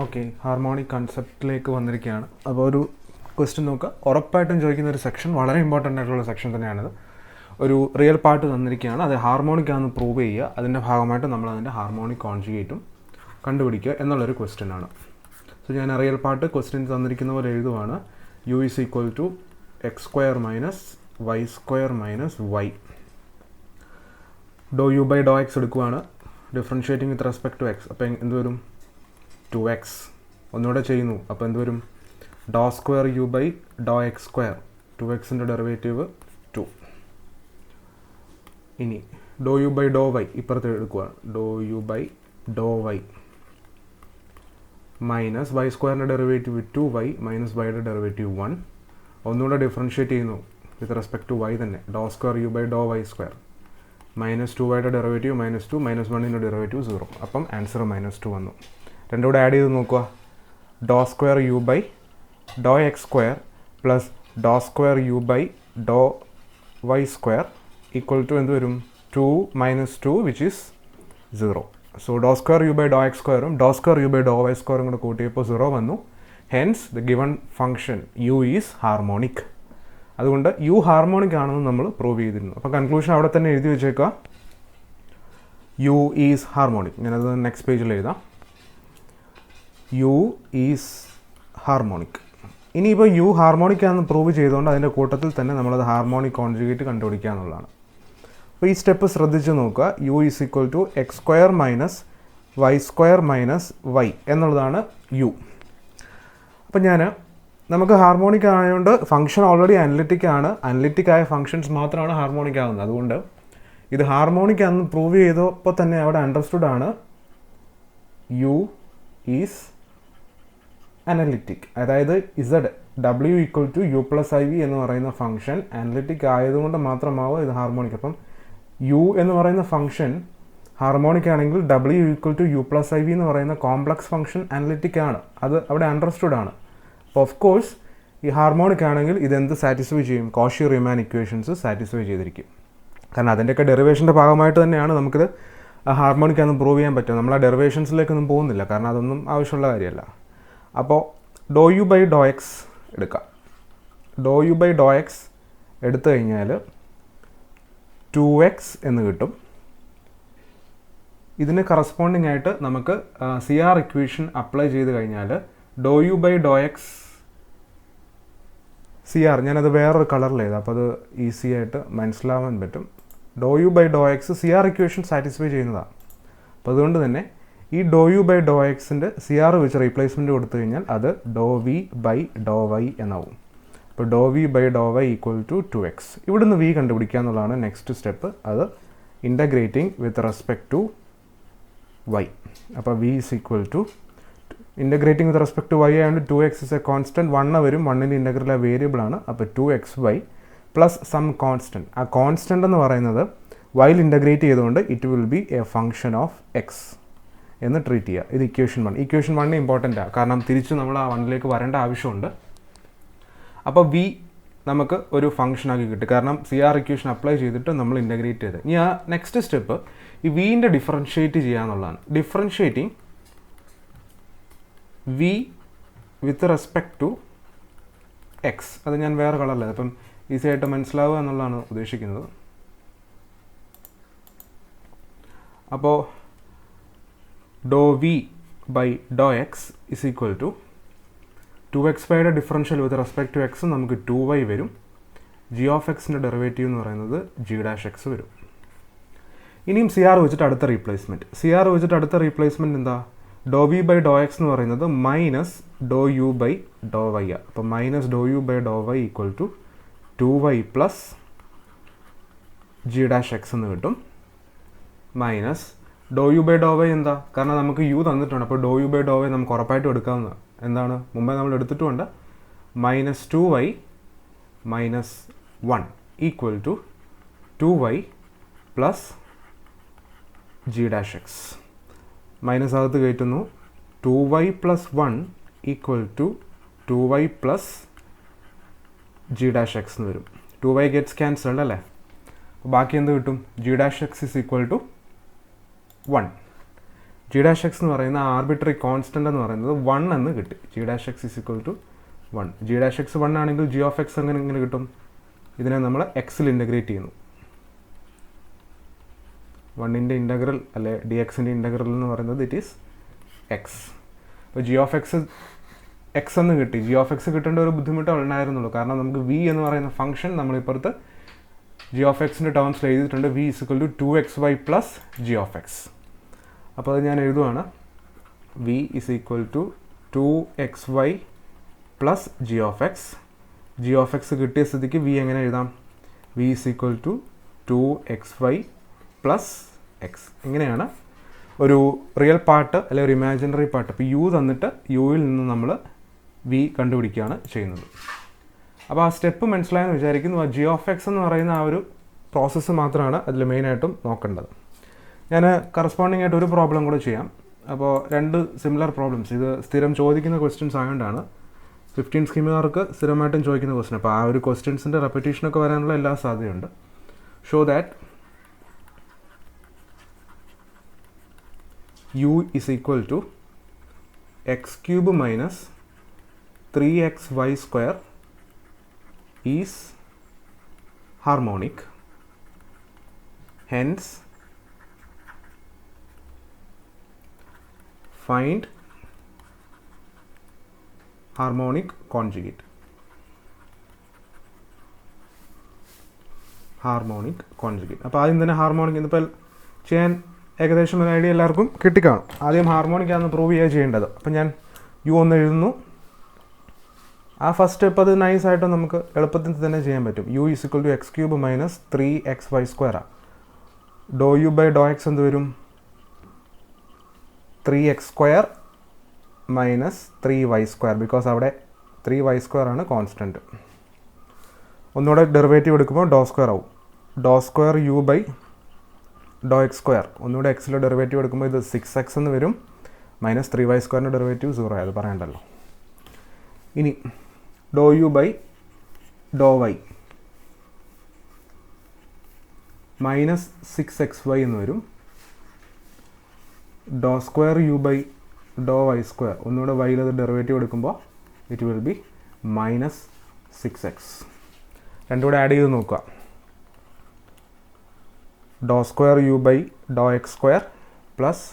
Okay, harmonic കൺസെപ്റ്റിലേക്ക് വന്നിരിക്കുകയാണ്. അപ്പോൾ ഒരു ക്വസ്റ്റ്യൻ നോക്കുക. ഉറപ്പായിട്ടും ചോദിക്കുന്ന ഒരു സെക്ഷൻ, വളരെ ഇമ്പോർട്ടൻ്റ് ആയിട്ടുള്ള സെക്ഷൻ തന്നെയാണിത്. ഒരു റിയൽ പാർട്ട് തന്നിരിക്കുകയാണ്, അത് ഹാർമോണിക് ആണെന്ന് പ്രൂവ് ചെയ്യുക. അതിൻ്റെ ഭാഗമായിട്ട് നമ്മൾ അതിൻ്റെ ഹാർമോണിക് കോൺജുഗേറ്റും കണ്ടുപിടിക്കുക എന്നുള്ളൊരു ക്വസ്റ്റ്യൻ ആണ്. സോ ഞാൻ റിയൽ പാർട്ട് ക്വസ്റ്റ്യൻ തന്നിരിക്കുന്ന പോലെ എഴുതുവാണ്. U is equal to x square minus y square minus y. Do u by Dr x എടുക്കുവാണ്, differentiating with respect to x. അപ്പോൾ എന്ത് വരും? 2x. ഒന്നുകൂടെ ചെയ്യുന്നു, അപ്പോൾ എന്ത് വരും? ഡോ square u by Dr x square, 2xൻ്റെ ഡെറിവേറ്റീവ് 2. ഇനി ഡോ യു ബൈ ഡോ വൈ ഇപ്പുറത്ത് എടുക്കുക. Do u by Dr y minus y സ്ക്വയറിൻ്റെ ഡെറിവേറ്റീവ് 2y മൈനസ് വൈയുടെ ഡെറിവേറ്റീവ് 1. ഒന്നുകൂടെ ഡിഫറൻഷ്യേറ്റ് ചെയ്യുന്നു വിത്ത് റെസ്പെക്ട് ടു വൈ തന്നെ. Do square u by Dr y square minus 2yയുടെ ഡെറിവേറ്റീവ് -2 മൈനസ് 1ൻ്റെ ഡെറിവേറ്റീവ് 0. അപ്പം ആൻസർ -2 വന്നു. രണ്ടും കൂടെ ആഡ് ചെയ്ത് നോക്കുക. ഡോ square u by Dr x square plus Dr square u by Dr y square equal to എന്ത് വരും? 2 minus 2 which is 0. So do square u by Dr x സ്ക്വയറും do square u by Dr y സ്ക്വയറും കൂടെ കൂട്ടിയപ്പോൾ 0 വന്നു. Hence the given function u is harmonic. അതുകൊണ്ട് u harmonic ആണെന്ന് നമ്മൾ പ്രൂവ് ചെയ്തിരുന്നു. അപ്പോൾ കൺക്ലൂഷൻ അവിടെ തന്നെ എഴുതി വെച്ചേക്കുക. U is harmonic. ഞാനത് നെക്സ്റ്റ് പേജിൽ എഴുതാം. U is harmonic. ഇനിയിപ്പോൾ യു ഹാർമോണിക് ആണെന്ന് പ്രൂവ് ചെയ്തുകൊണ്ട് അതിൻ്റെ കൂട്ടത്തിൽ തന്നെ നമ്മളത് ഹാർമോണിക് കോൺജുഗേറ്റ് കണ്ടുപിടിക്കുക എന്നുള്ളതാണ്. അപ്പോൾ ഈ സ്റ്റെപ്പ് ശ്രദ്ധിച്ച് നോക്കുക. U is equal to x square minus y square minus y എന്നുള്ളതാണ് യു. അപ്പം നമുക്ക് ഹാർമോണിക് ആയതുകൊണ്ട് ഫംഗ്ഷൻ ഓൾറെഡി അനലിറ്റിക് ആണ്. അനലിറ്റിക് ആയ ഫംഗ്ഷൻസ് മാത്രമാണ് ഹാർമോണിക് ആകുന്നത്. അതുകൊണ്ട് ഇത് ഹാർമോണിക് ആണെന്ന് പ്രൂവ് ചെയ്തപ്പോൾ തന്നെ അവിടെ അണ്ടർസ്റ്റുഡ് ആണ് യു ഈസ് അനലിറ്റിക്. അതായത് ഇസഡ് ഡബ്ല്യു equal to u plus i v എന്ന് പറയുന്ന ഫംഗ്ഷൻ അനലിറ്റിക് ആയതുകൊണ്ട് മാത്രമാവും ഇത് ഹാർമോണിക്. അപ്പം യു എന്ന് പറയുന്ന ഫംഗ്ഷൻ ഹാർമോണിക് ആണെങ്കിൽ ഡബ്ല്യു equal to u plus i v എന്ന് പറയുന്ന കോംപ്ലക്സ് ഫംഗ്ഷൻ അനലിറ്റിക് ആണ്. അത് അവിടെ അണ്ടർസ്റ്റുഡ് ആണ്. അപ്പോൾ ഓഫ് കോഴ്സ് ഈ ഹാർമോണിക് ആണെങ്കിൽ ഇതെന്ത് സാറ്റിസ്ഫൈ ചെയ്യും? കോഷി റീമാൻ ഇക്വേഷൻസ് സാറ്റിസ്ഫൈ ചെയ്തിരിക്കും. കാരണം അതിൻ്റെയൊക്കെ ഡെറിവേഷൻ്റെ ഭാഗമായിട്ട് തന്നെയാണ് നമുക്കിത് ഹാർമോണിക് ആണെന്ന് പ്രൂവ് ചെയ്യാൻ പറ്റും. നമ്മൾ ആ ഡെറിവേഷൻസിലേക്കൊന്നും പോകുന്നില്ല, കാരണം അതൊന്നും ആവശ്യമുള്ള കാര്യമല്ല. അപ്പോൾ doe u by Dr X എടുക്കാം. ഡോ യു ബൈ ഡോ എക്സ് എടുത്തു കഴിഞ്ഞാൽ 2x എന്ന് കിട്ടും. ഇതിന് കറസ്പോണ്ടിങ് ആയിട്ട് നമുക്ക് സി ആർ ഇക്വേഷൻ അപ്ലൈ ചെയ്ത് കഴിഞ്ഞാൽ do u by Dr x C R, ഞാനത് വേറൊരു കളറിൽ എഴുതാം, അപ്പോൾ അത് ഈസി ആയിട്ട് മനസ്സിലാവാൻ പറ്റും. Do u by Dr x C R equation satisfy ചെയ്യുന്നതാണ്. അപ്പോൾ അതുകൊണ്ട് തന്നെ ഈ ഡോ യു ബൈ ഡോ എക്സിൻ്റെ സി ആർ വെച്ച് റീപ്ലേസ്മെൻറ്റ് കൊടുത്തു കഴിഞ്ഞാൽ അത് do v by Dr y എന്നാവും. അപ്പോൾ do v by Dr y equal to 2x. ഇവിടുന്ന് വി കണ്ടുപിടിക്കുക എന്നുള്ളതാണ് നെക്സ്റ്റ് സ്റ്റെപ്പ്. അത് integrating with respect to y. അപ്പോൾ v is equal to integrating with respect to y ആയതുകൊണ്ട് 2x ഇസ് എ കോൺസ്റ്റൻറ്റ്. 1 വരും, 1ൻ്റെ integral ആ വേരിയബിൾ ആണ്. അപ്പോൾ 2xy പ്ലസ് സം കോൺസ്റ്റൻറ്റ്. ആ കോൺസ്റ്റൻ്റ് എന്ന് പറയുന്നത് വൈൽ ഇൻ്റഗ്രേറ്റ് ചെയ്തുകൊണ്ട് it will be A function of X എന്ന് ട്രീറ്റ് ചെയ്യുക. ഇത് ഇക്വേഷൻ 1. ഇക്വേഷൻ 1 ഇമ്പോർട്ടൻ്റ് ആണ്, കാരണം തിരിച്ച് നമ്മൾ ആ 1ലേക്ക് വരേണ്ട ആവശ്യമുണ്ട്. അപ്പോൾ വി നമുക്ക് ഒരു ഫംഗ്ഷനാക്കി കിട്ടും, കാരണം സി ആർ ഇക്വേഷൻ അപ്ലൈ ചെയ്തിട്ട് നമ്മൾ ഇൻ്റഗ്രേറ്റ് ചെയ്ത്. ഇനി ആ നെക്സ്റ്റ് സ്റ്റെപ്പ് ഈ വീൻ്റെ ഡിഫറൻഷ്യേറ്റ് ചെയ്യുക എന്നുള്ളതാണ്. Differentiating v with respect to x. അത് ഞാൻ വേറെ കളറില്ല, അപ്പം ഈസി ആയിട്ട് മനസ്സിലാവുക എന്നുള്ളതാണ് ഉദ്ദേശിക്കുന്നത്. അപ്പോൾ do v by Dr x is equal to 2xyയുടെ differential with respect to x നമുക്ക് 2y വരും. ജി ഓഫ് എക്സിൻ്റെ ഡെറിവേറ്റീവ് എന്ന് പറയുന്നത് g' x വരും. ഇനിയും സി ആർ വെച്ചിട്ട് അടുത്ത റീപ്ലേസ്മെൻറ്റ് എന്താ? Doe v by Dr x എന്ന് പറയുന്നത് minus doe u by Dr y ആണ്. അപ്പോൾ minus doe u by Dr y equal to 2y plus g' x എന്ന് കിട്ടും. Minus doe u by Dr y എന്താ? കാരണം നമുക്ക് യു തന്നിട്ടുണ്ട്, അപ്പോൾ doe u by Dr y നമുക്ക് ഉറപ്പായിട്ടും എടുക്കാവുന്ന എന്താണ്? മുമ്പേ നമ്മൾ എടുത്തിട്ടുമുണ്ട്. Minus 2y minus 1 equal to 2y plus g' x. Minus അകത്ത് കയറ്റുന്നു. 2y plus 1 equal to 2y plus g' x എന്ന് വരും. 2y ഗെറ്റ്സ് ക്യാൻസൽഡ് അല്ലേ? ബാക്കി എന്ത് കിട്ടും? g' x is equal to 1. G dash x എന്ന് പറയുന്ന ആർബിട്രറി കോൺസ്റ്റൻ്റ് എന്ന് പറയുന്നത് 1 എന്ന് കിട്ടി. G dash x is equal to 1. G dash x 1 ആണെങ്കിൽ ജി ഓഫ് എക്സ് എങ്ങനെ കിട്ടും? ഇതിനെ നമ്മൾ എക്സിൽ ഇൻ്റഗ്രേറ്റ് ചെയ്യുന്നു. 1ൻ്റെ ഇൻ്റഗ്രൽ അല്ലെ ഡി എക്സിൻ്റെ ഇൻ്റഗ്രൽ എന്ന് പറയുന്നത് ഇറ്റ് ഈസ് എക്സ്. അപ്പോൾ ജി ഓഫ് എക്സ് എക്സ് എന്ന് കിട്ടി. ജി ഓഫ് എക്സ് കിട്ടേണ്ട ഒരു ബുദ്ധിമുട്ട് ഉണ്ടായിരുന്നുള്ളൂ. കാരണം നമുക്ക് വി എന്ന് പറയുന്ന ഫംഗ്ഷൻ നമ്മളിപ്പുറത്ത് ജി ഓഫ് എക്സിൻ്റെ ടേംസിൽ എഴുതിയിട്ടുണ്ട്. V is equal to 2xy plus g of x. അപ്പോൾ അത് ഞാൻ എഴുതുവാണ്. V is equal to 2xy plus g of x. G of x കിട്ടിയ സ്ഥിതിക്ക് വി എങ്ങനെ എഴുതാം? V is equal to 2xy plus x. ഇങ്ങനെയാണ് ഒരു റിയൽ പാർട്ട് അല്ലെങ്കിൽ ഒരു ഇമാജിനറി പാർട്ട്. ഇപ്പോൾ യു തന്നിട്ട് യുവിൽ നിന്ന് നമ്മൾ വി കണ്ടുപിടിക്കുകയാണ് ചെയ്യുന്നത്. അപ്പോൾ ആ സ്റ്റെപ്പ് മനസ്സിലായെന്ന് വിചാരിക്കുന്നു. ആ ജി ഓഫ് എക്സ് എന്ന് പറയുന്ന ആ ഒരു പ്രോസസ്സ് മാത്രമാണ് അതിൽ മെയിനായിട്ടും നോക്കേണ്ടത്. ഞാൻ കറസ്പോണ്ടിങ് ആയിട്ട് ഒരു പ്രോബ്ലം കൂടെ ചെയ്യാം. അപ്പോൾ 2 സിമിലർ പ്രോബ്ലംസ്. ഇത് സ്ഥിരം ചോദിക്കുന്ന ക്വസ്റ്റ്യൻസ് ആയതുകൊണ്ടാണ്. 15 സ്കീമുകാർക്ക് സ്ഥിരമായിട്ടും ചോദിക്കുന്ന ക്വസ്റ്റ്യൻ. അപ്പോൾ ആ ഒരു ക്വസ്റ്റ്യൻസിൻ്റെ റെപ്പിറ്റേഷനൊക്കെ വരാനുള്ള എല്ലാ സാധ്യതയുണ്ട്. Show that u is equal to x cube minus 3xy square is harmonic. Hence, find harmonic conjugate. Harmonic conjugate. അപ്പോൾ ആദ്യം തന്നെ ഹാർമോണിക് ഇന്നിപ്പോൾ ചെയ്യാൻ ഏകദേശം ഒരു ഐഡിയ എല്ലാവർക്കും കിട്ടിക്കാണും. ആദ്യം ഹാർമോണിക് ആണെന്ന് പ്രൂവ് ചെയ്യുക ചെയ്യേണ്ടത്. അപ്പം ഞാൻ യു ഒന്ന് എഴുതുന്നു. ആ ഫസ്റ്റ് സ്റ്റെപ്പ് അത് നൈസായിട്ട് നമുക്ക് എളുപ്പത്തിൽ തന്നെ ചെയ്യാൻ പറ്റും. U is equal to x cube minus 3xy സ്ക്വയറാണ്. Doe u by Dr x എന്ത് വരും? 3x square minus 3y square. Because അവിടെ 3y സ്ക്വയർ ആണ് കോൺസ്റ്റൻറ്റ്. ഒന്നുകൂടെ ഡെറിവേറ്റീവ് എടുക്കുമ്പോൾ ഡോ സ്ക്വയർ ആവും. Doe square u by Dr x square. ഒന്നുകൂടെ എക്സിലെ ഡെറിവേറ്റീവ് എടുക്കുമ്പോൾ ഇത് 6x എന്ന് വരും. മൈനസ് 3y സ്ക്വയറിൻ്റെ ഡെറിവേറ്റീവ് 0 ആയത് പറയണ്ടല്ലോ. ഇനി ഡോ u by Dr y minus 6xy എന്ന് വരും. ഡോ square u by Dr y square. ഒന്നുകൂടെ വൈയിൽ അത് ഡെറിവേറ്റീവ് എടുക്കുമ്പോൾ it will be minus 6x. രണ്ടും കൂടെ ആഡ് ചെയ്ത് നോക്കുക. ഡോ square u by Dr x square plus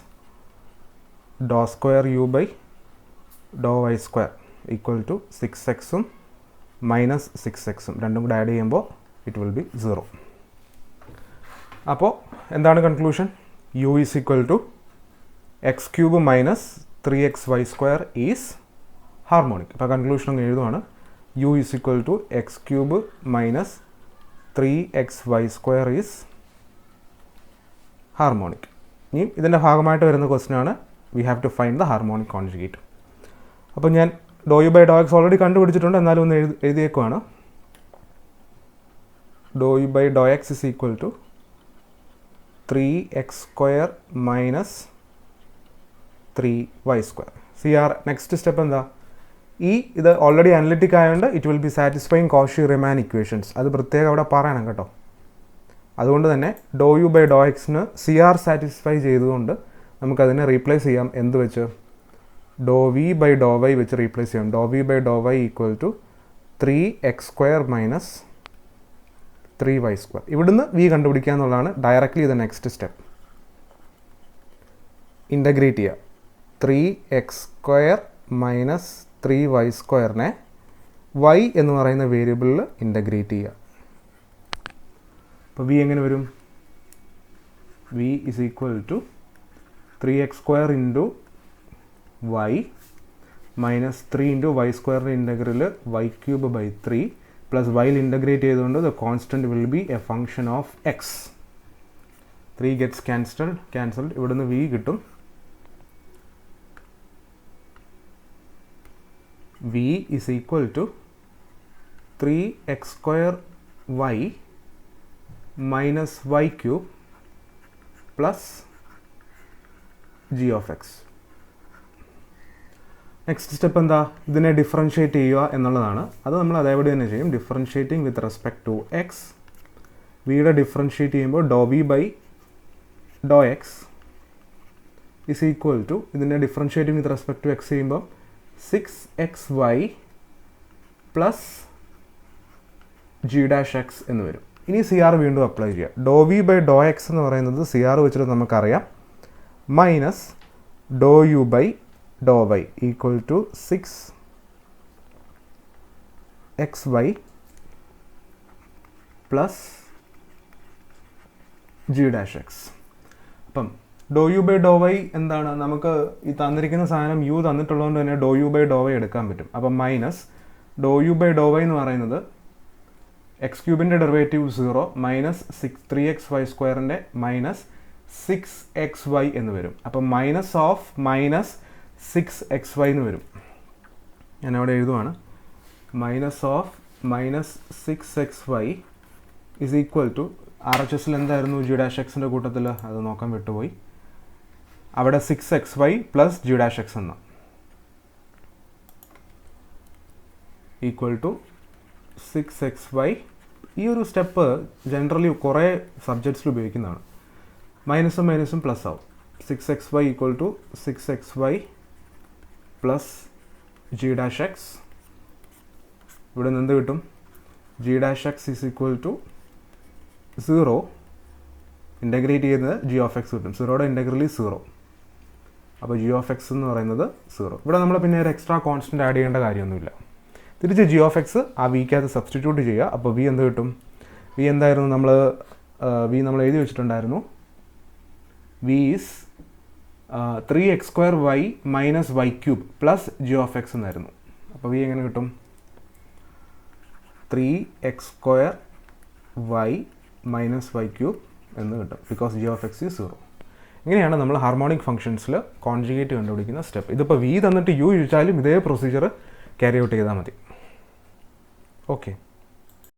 Dr square u by Dr y square equal to 6xഉം മൈനസ് 6xഉം രണ്ടും കൂടെ ആഡ് ചെയ്യുമ്പോൾ ഇറ്റ് വിൽ ബി 0. അപ്പോൾ എന്താണ് conclusion? U is equal to x cube minus 3xy square is harmonic. അപ്പോൾ conclusion അങ്ങ് എഴുതുവാണ്. U is equal to x cube minus 3xy square is harmonic. ഇനി ഇതിൻ്റെ ഭാഗമായിട്ട് വരുന്ന ക്വസ്റ്റ്യൻ ആണ് we have to find the harmonic conjugate. അപ്പോൾ ഞാൻ doe u by Dr x already കണ്ടുപിടിച്ചിട്ടുണ്ട്. എന്നാലും ഒന്ന് എഴുതിയേക്കുവാണ്. Doe u by Dr x is equal to 3x square minus 3y square. Next step എന്താ? ഇത് ഓൾറെഡി അനലിറ്റിക് ആയതുകൊണ്ട് it will be satisfying Cauchy റിമാൻ equations. അത് പ്രത്യേകം അവിടെ പറയണം കേട്ടോ. അതുകൊണ്ട് തന്നെ ഡോ യു ബൈ ഡോ എക്സിന് CR സാറ്റിസ്ഫൈ ചെയ്തുകൊണ്ട് നമുക്കതിനെ റീപ്ലേസ് ചെയ്യാം. എന്ത് വെച്ച്? Doe v by Dr y വെച്ച് റീപ്ലേസ് ചെയ്യാം. Doe v by Dr y equal to 3x square minus 3y square. ഇവിടുന്ന് വി കണ്ടുപിടിക്കുക എന്നുള്ളതാണ് ഡയറക്റ്റ്ലി ഇത് നെക്സ്റ്റ് സ്റ്റെപ്പ്. ഇൻ്റഗ്രേറ്റ് ചെയ്യുക. 3x square minus 3y സ്ക്വയറിനെ y എന്ന് പറയുന്ന വേരിയബിളിൽ ഇൻ്റഗ്രേറ്റ് ചെയ്യുക. അപ്പോൾ വി എങ്ങനെ വരും? V is equal to 3x square into y minus 3 into y സ്ക്വയറിൻ്റെ integral y cube by 3 plus വൈയിൽ ഇൻ്റഗ്രേറ്റ് ചെയ്തുകൊണ്ട് the constant will be a function of x. 3 gets cancelled. ഇവിടുന്ന് വി കിട്ടും. V is equal to 3x square y minus y cube plus g of x. Next step എന്താ? ഇതിനെ differentiate ചെയ്യുക എന്നുള്ളതാണ്. അത് നമ്മൾ അതേപടി തന്നെ ചെയ്യും. Differentiating with respect to x. വിയുടെ ഡിഫറൻഷ്യേറ്റ് ചെയ്യുമ്പോൾ doe v by Dr x is equal to ഇതിനെ differentiating with respect to x ചെയ്യുമ്പോൾ 6xy plus g dash x എന്ന് വരും. ഇനി സി ആർ വീണ്ടും അപ്ലൈ ചെയ്യാം. Doe v by Dr x എന്ന് പറയുന്നത് സി ആർ വെച്ചിട്ട് നമുക്കറിയാം minus doe u by Dr y equal to 6xy plus g dash x. അപ്പം doe u by Dr y എന്താണ്? നമുക്ക് ഈ തന്നിരിക്കുന്ന സാധനം യു തന്നിട്ടുള്ളതുകൊണ്ട് തന്നെ doe u by Dr y എടുക്കാൻ പറ്റും. അപ്പം minus doe u by Dr y എന്ന് പറയുന്നത് എക്സ് ക്യൂബിൻ്റെ derivative 0 minus 3xy² minus 6xy എന്ന് വരും. അപ്പം മൈനസ് ഓഫ് മൈനസ് 6xy എന്ന് വരും. ഞാൻ അവിടെ എഴുതുവാണ്. Minus of minus 6xy is equal to R H എസിൽ എന്തായിരുന്നു ജി ഡാഷ് എക്സിൻ്റെ കൂട്ടത്തിൽ? അത് നോക്കാൻ വിട്ടുപോയി. അവിടെ 6xy plus g dash X എന്ന ഈക്വൽ ടു 6xy. ഈ ഒരു സ്റ്റെപ്പ് ജനറലി കുറേ സബ്ജക്ട്സിൽ ഉപയോഗിക്കുന്നതാണ്. മൈനസും മൈനസും പ്ലസ് ആവും. 6xy equal to 6xy plus g dash x. ഇവിടെ നിന്ന് എന്ത് കിട്ടും? G dash x is equal to 0. Integrate ചെയ്യുന്നത് ജി ഓഫ് എക്സ് കിട്ടും. 0യുടെ ഇൻ്റഗ്രലി 0. അപ്പോൾ ജി ഓഫ് എക്സ് എന്ന് പറയുന്നത് 0. ഇവിടെ നമ്മൾ പിന്നെ ഒരു എക്സ്ട്രാ കോൺസ്റ്റൻറ്റ് ആഡ് ചെയ്യേണ്ട കാര്യമൊന്നുമില്ല. തിരിച്ച് ജി ഓഫ് എക്സ് ആ വിക്കകത്ത് സബ്സ്റ്റിറ്റ്യൂട്ട് ചെയ്യുക. അപ്പോൾ വി എന്ത് കിട്ടും? വി എന്തായിരുന്നു? നമ്മൾ എഴുതി വെച്ചിട്ടുണ്ടായിരുന്നു. V is 3x² minus y³ plus g of x എന്നായിരുന്നു. അപ്പോൾ വി എങ്ങനെ കിട്ടും? 3x² മൈനസ് y³ എന്ന് കിട്ടും. Because G of X is 0. ഇങ്ങനെയാണ് നമ്മൾ ഹാർമോണിക് ഫംഗ്ഷൻസിൽ കോൺജുഗേറ്റ് കണ്ടുപിടിക്കുന്ന സ്റ്റെപ്പ്. ഇതിപ്പോൾ വി തന്നിട്ട് യു ചോദിച്ചാലും ഇതേ പ്രൊസീജിയർ ക്യാരി ഔട്ട് ചെയ്താൽ മതി. ഓക്കെ.